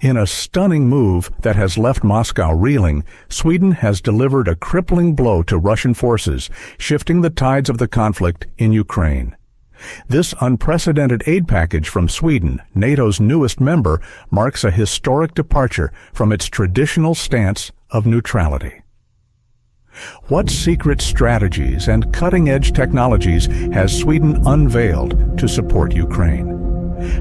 In a stunning move that has left Moscow reeling, Sweden has delivered a crippling blow to Russian forces, shifting the tides of the conflict in Ukraine. This unprecedented aid package from Sweden, NATO's newest member, marks a historic departure from its traditional stance of neutrality. What secret strategies and cutting-edge technologies has Sweden unveiled to support Ukraine?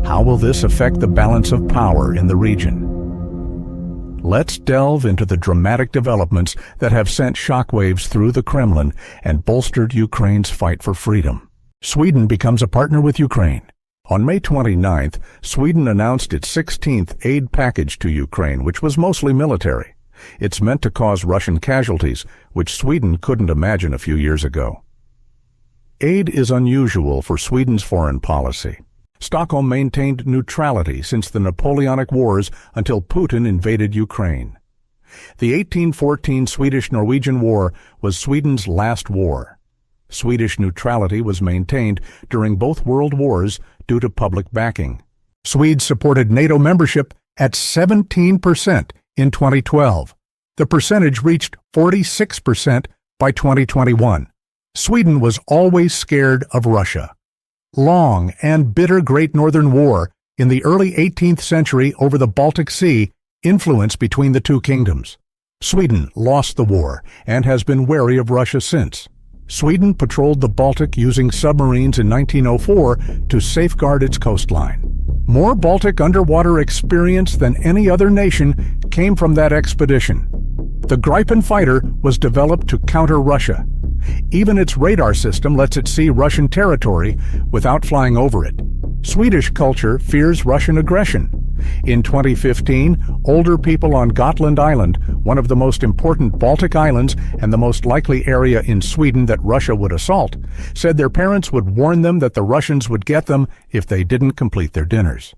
How will this affect the balance of power in the region? Let's delve into the dramatic developments that have sent shockwaves through the Kremlin and bolstered Ukraine's fight for freedom. Sweden becomes a partner with Ukraine. On May 29th, Sweden announced its 16th aid package to Ukraine, which was mostly military. It's meant to cause Russian casualties, which Sweden couldn't imagine a few years ago. Aid is unusual for Sweden's foreign policy. Stockholm maintained neutrality since the Napoleonic Wars until Putin invaded Ukraine. The 1814 Swedish-Norwegian War was Sweden's last war. Swedish neutrality was maintained during both world wars due to public backing. Swedes supported NATO membership at 17% in 2012. The percentage reached 46% by 2021. Sweden was always scared of Russia. Long and bitter Great Northern War in the early 18th century over the Baltic Sea influenced between the two kingdoms. Sweden lost the war and has been wary of Russia since. Sweden patrolled the Baltic using submarines in 1904 to safeguard its coastline. More Baltic underwater experience than any other nation came from that expedition. The Gripen fighter was developed to counter Russia. Even its radar system lets it see Russian territory without flying over it. Swedish culture fears Russian aggression. In 2015, older people on Gotland Island, one of the most important Baltic islands and the most likely area in Sweden that Russia would assault, said their parents would warn them that the Russians would get them if they didn't complete their dinners.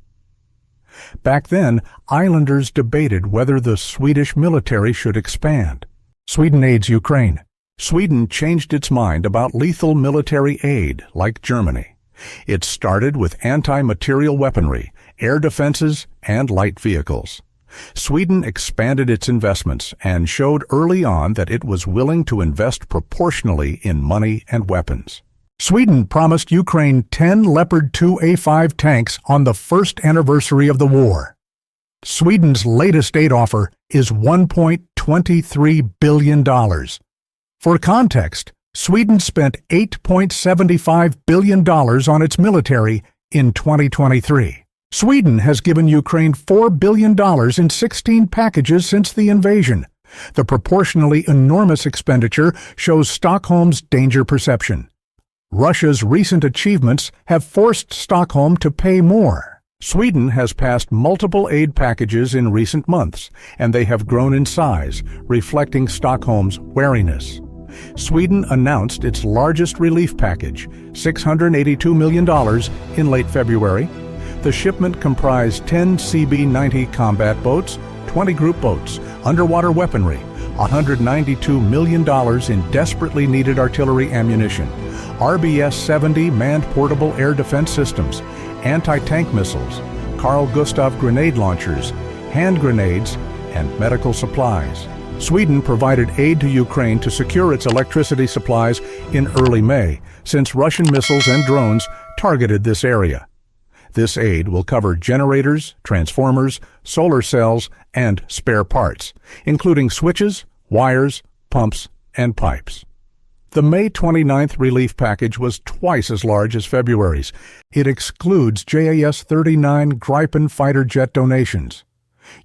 Back then, islanders debated whether the Swedish military should expand. Sweden aids Ukraine. Sweden changed its mind about lethal military aid, like Germany. It started with anti-material weaponry, air defenses, and light vehicles. Sweden expanded its investments and showed early on that it was willing to invest proportionally in money and weapons. Sweden promised Ukraine 10 Leopard 2A5 tanks on the first anniversary of the war. Sweden's latest aid offer is $1.23 billion. For context, Sweden spent $8.75 billion on its military in 2023. Sweden has given Ukraine $4 billion in 16 packages since the invasion. The proportionally enormous expenditure shows Stockholm's danger perception. Russia's recent achievements have forced Stockholm to pay more. Sweden has passed multiple aid packages in recent months, and they have grown in size, reflecting Stockholm's wariness. Sweden announced its largest relief package, $682 million, in late February. The shipment comprised 10 CB-90 combat boats, 20 group boats, underwater weaponry, $192 million in desperately needed artillery ammunition, RBS-70 manned portable air defense systems, anti-tank missiles, Carl Gustaf grenade launchers, hand grenades, and medical supplies. Sweden provided aid to Ukraine to secure its electricity supplies in early May, since Russian missiles and drones targeted this area. This aid will cover generators, transformers, solar cells, and spare parts, including switches, wires, pumps, and pipes. The May 29th relief package was twice as large as February's. It excludes JAS-39 Gripen fighter jet donations.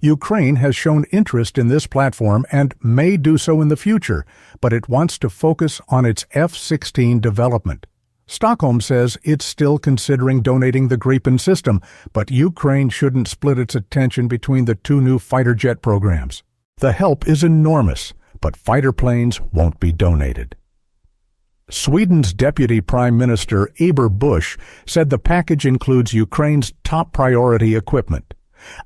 Ukraine has shown interest in this platform and may do so in the future, but it wants to focus on its F-16 development. Stockholm says it's still considering donating the Gripen system, but Ukraine shouldn't split its attention between the two new fighter jet programs. The help is enormous, but fighter planes won't be donated. Sweden's Deputy Prime Minister Eber Busch said the package includes Ukraine's top priority equipment.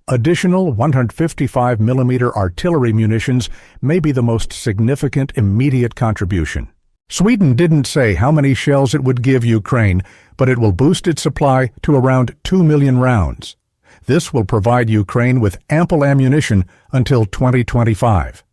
Additional 155mm artillery munitions may be the most significant immediate contribution. Sweden didn't say how many shells it would give Ukraine, but it will boost its supply to around 2 million rounds. This will provide Ukraine with ample ammunition until 2025.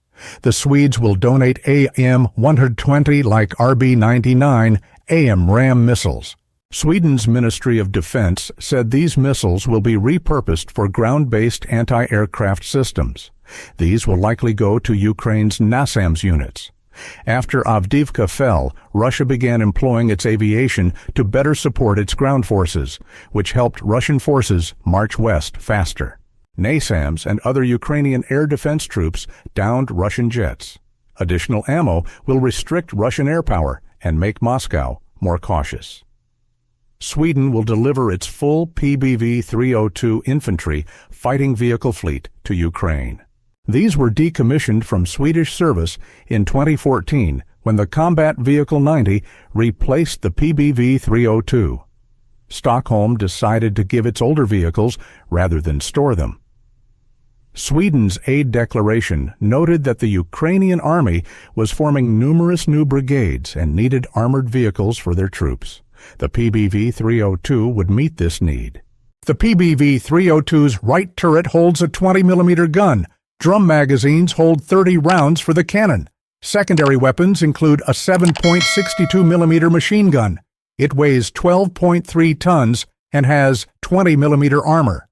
The Swedes will donate AM-120 like RB-99 AMRAAM missiles. Sweden's Ministry of Defense said these missiles will be repurposed for ground-based anti-aircraft systems. These will likely go to Ukraine's NASAMS units. After Avdiivka fell, Russia began employing its aviation to better support its ground forces, which helped Russian forces march west faster. NASAMS and other Ukrainian air defense troops downed Russian jets. Additional ammo will restrict Russian air power and make Moscow more cautious. Sweden will deliver its full PBV-302 infantry fighting vehicle fleet to Ukraine. These were decommissioned from Swedish service in 2014 when the Combat Vehicle 90 replaced the PBV-302. Stockholm decided to give its older vehicles rather than store them. Sweden's aid declaration noted that the Ukrainian army was forming numerous new brigades and needed armored vehicles for their troops. The PBV-302 would meet this need. The PBV-302's right turret holds a 20mm gun. Drum magazines hold 30 rounds for the cannon. Secondary weapons include a 7.62mm machine gun. It weighs 12.3 tons and has 20mm armor.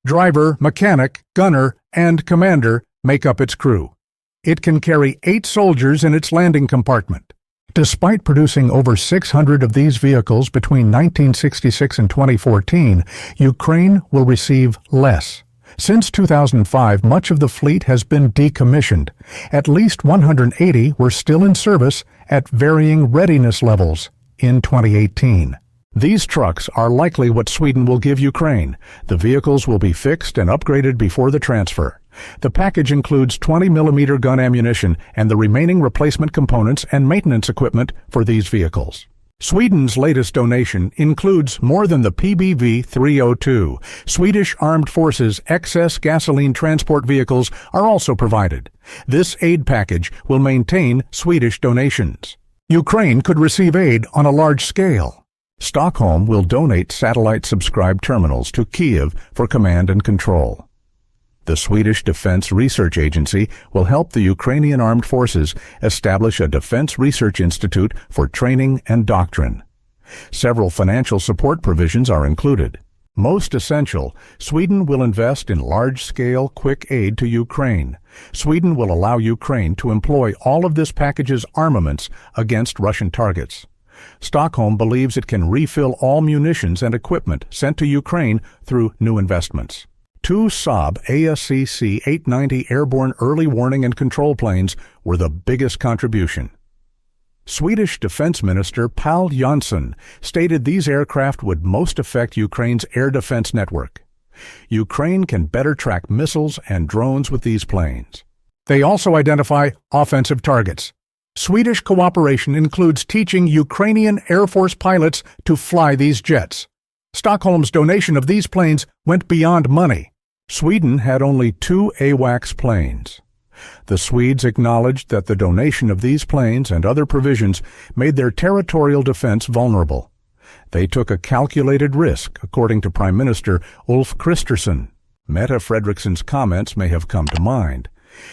Driver, mechanic, gunner, and commander make up its crew. It can carry 8 soldiers in its landing compartment. Despite producing over 600 of these vehicles between 1966 and 2014, Ukraine will receive less. Since 2005, much of the fleet has been decommissioned. At least 180 were still in service at varying readiness levels in 2018. These trucks are likely what Sweden will give Ukraine. The vehicles will be fixed and upgraded before the transfer. The package includes 20mm gun ammunition and the remaining replacement components and maintenance equipment for these vehicles. Sweden's latest donation includes more than the PBV-302. Swedish Armed Forces excess gasoline transport vehicles are also provided. This aid package will maintain Swedish donations. Ukraine could receive aid on a large scale. Stockholm will donate satellite-subscribed terminals to Kiev for command and control. The Swedish Defense Research Agency will help the Ukrainian Armed Forces establish a defense research institute for training and doctrine. Several financial support provisions are included. Most essential, Sweden will invest in large-scale, quick aid to Ukraine. Sweden will allow Ukraine to employ all of this package's armaments against Russian targets. Stockholm believes it can refill all munitions and equipment sent to Ukraine through new investments. 2 Saab ASCC-890 airborne early warning and control planes were the biggest contribution. Swedish Defense Minister Pål Jonson stated these aircraft would most affect Ukraine's air defense network. Ukraine can better track missiles and drones with these planes. They also identify offensive targets. Swedish cooperation includes teaching Ukrainian Air Force pilots to fly these jets. Stockholm's donation of these planes went beyond money. Sweden had only 2 AWACS planes. The Swedes acknowledged that the donation of these planes and other provisions made their territorial defense vulnerable. They took a calculated risk, according to Prime Minister Ulf Kristersson. Mette Fredriksson's comments may have come to mind.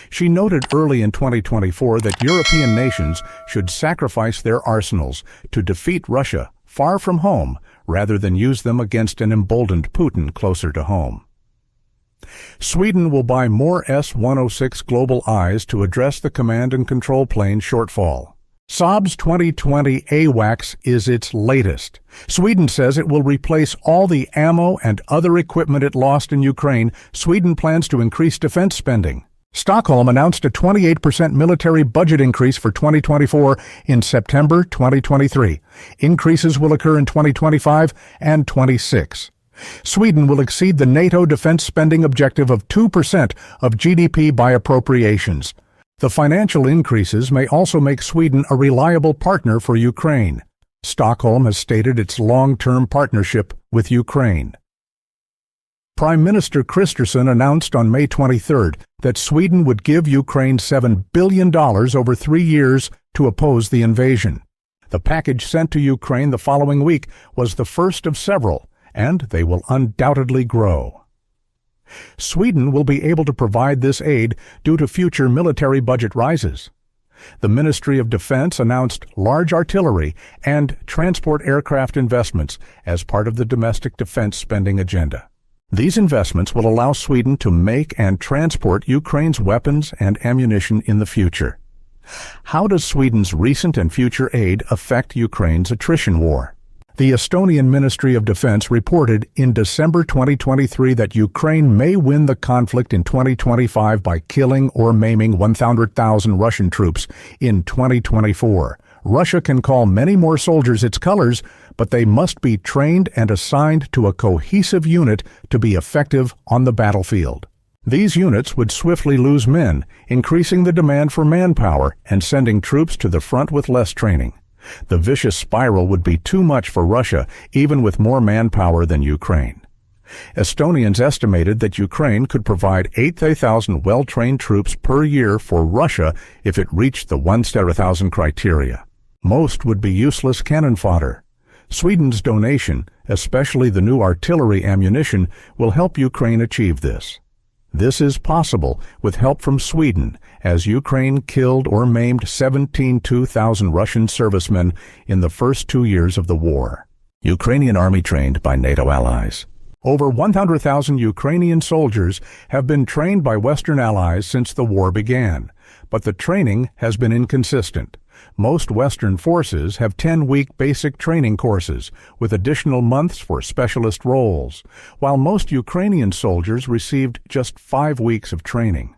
She noted early in 2024 that European nations should sacrifice their arsenals to defeat Russia far from home rather than use them against an emboldened Putin closer to home. Sweden will buy more S-106 Global Eyes to address the command and control plane shortfall. Saab's 2020 AWACS is its latest. Sweden says it will replace all the ammo and other equipment it lost in Ukraine. Sweden plans to increase defense spending. Stockholm announced a 28% military budget increase for 2024 in September 2023. Increases will occur in 2025 and 26. Sweden will exceed the NATO defense spending objective of 2% of GDP by appropriations. The financial increases may also make Sweden a reliable partner for Ukraine. Stockholm has stated its long-term partnership with Ukraine. Prime Minister Kristersson announced on May 23rd that Sweden would give Ukraine $7 billion over 3 years to oppose the invasion. The package sent to Ukraine the following week was the first of several, and they will undoubtedly grow. Sweden will be able to provide this aid due to future military budget rises. The Ministry of Defense announced large artillery and transport aircraft investments as part of the domestic defense spending agenda. These investments will allow Sweden to make and transport Ukraine's weapons and ammunition in the future. How does Sweden's recent and future aid affect Ukraine's attrition war? The Estonian Ministry of Defense reported in December 2023 that Ukraine may win the conflict in 2025 by killing or maiming 100,000 Russian troops in 2024. Russia can call many more soldiers its colors, but they must be trained and assigned to a cohesive unit to be effective on the battlefield. These units would swiftly lose men, increasing the demand for manpower and sending troops to the front with less training. The vicious spiral would be too much for Russia, even with more manpower than Ukraine. Estonians estimated that Ukraine could provide 8,000 well-trained troops per year for Russia if it reached the 1,000 criteria. Most would be useless cannon fodder. Sweden's donation, especially the new artillery ammunition, will help Ukraine achieve this. This is possible with help from Sweden, as Ukraine killed or maimed 17,000 Russian servicemen in the first 2 years of the war. Ukrainian army trained by NATO allies. Over 100,000 Ukrainian soldiers have been trained by Western allies since the war began, but the training has been inconsistent. Most Western forces have 10-week basic training courses, with additional months for specialist roles, while most Ukrainian soldiers received just 5 weeks of training.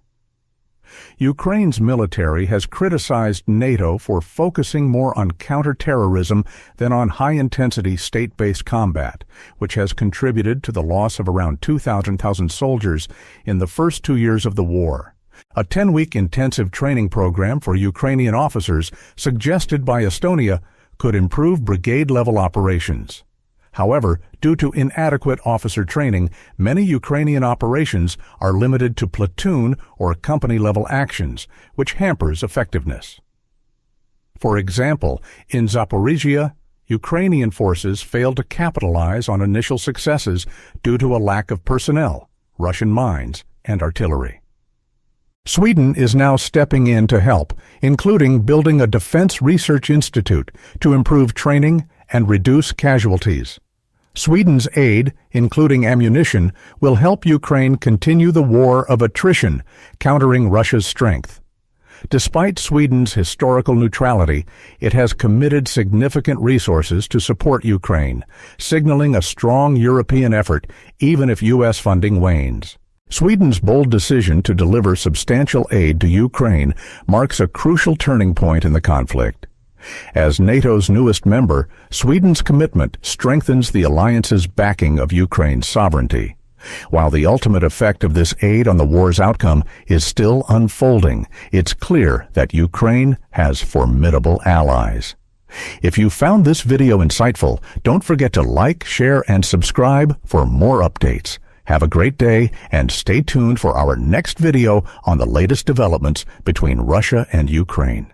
Ukraine's military has criticized NATO for focusing more on counterterrorism than on high-intensity state-based combat, which has contributed to the loss of around 2,000 soldiers in the first 2 years of the war. A 10-week intensive training program for Ukrainian officers suggested by Estonia could improve brigade-level operations. However, due to inadequate officer training, many Ukrainian operations are limited to platoon or company-level actions, which hampers effectiveness. For example, in Zaporizhia, Ukrainian forces failed to capitalize on initial successes due to a lack of personnel, Russian mines, and artillery. Sweden is now stepping in to help, including building a defense research institute to improve training and reduce casualties. Sweden's aid, including ammunition, will help Ukraine continue the war of attrition, countering Russia's strength. Despite Sweden's historical neutrality, it has committed significant resources to support Ukraine, signaling a strong European effort even if U.S. funding wanes. Sweden's bold decision to deliver substantial aid to Ukraine marks a crucial turning point in the conflict. As NATO's newest member, Sweden's commitment strengthens the alliance's backing of Ukraine's sovereignty. While the ultimate effect of this aid on the war's outcome is still unfolding, it's clear that Ukraine has formidable allies. If you found this video insightful, don't forget to like, share, and subscribe for more updates. Have a great day and stay tuned for our next video on the latest developments between Russia and Ukraine.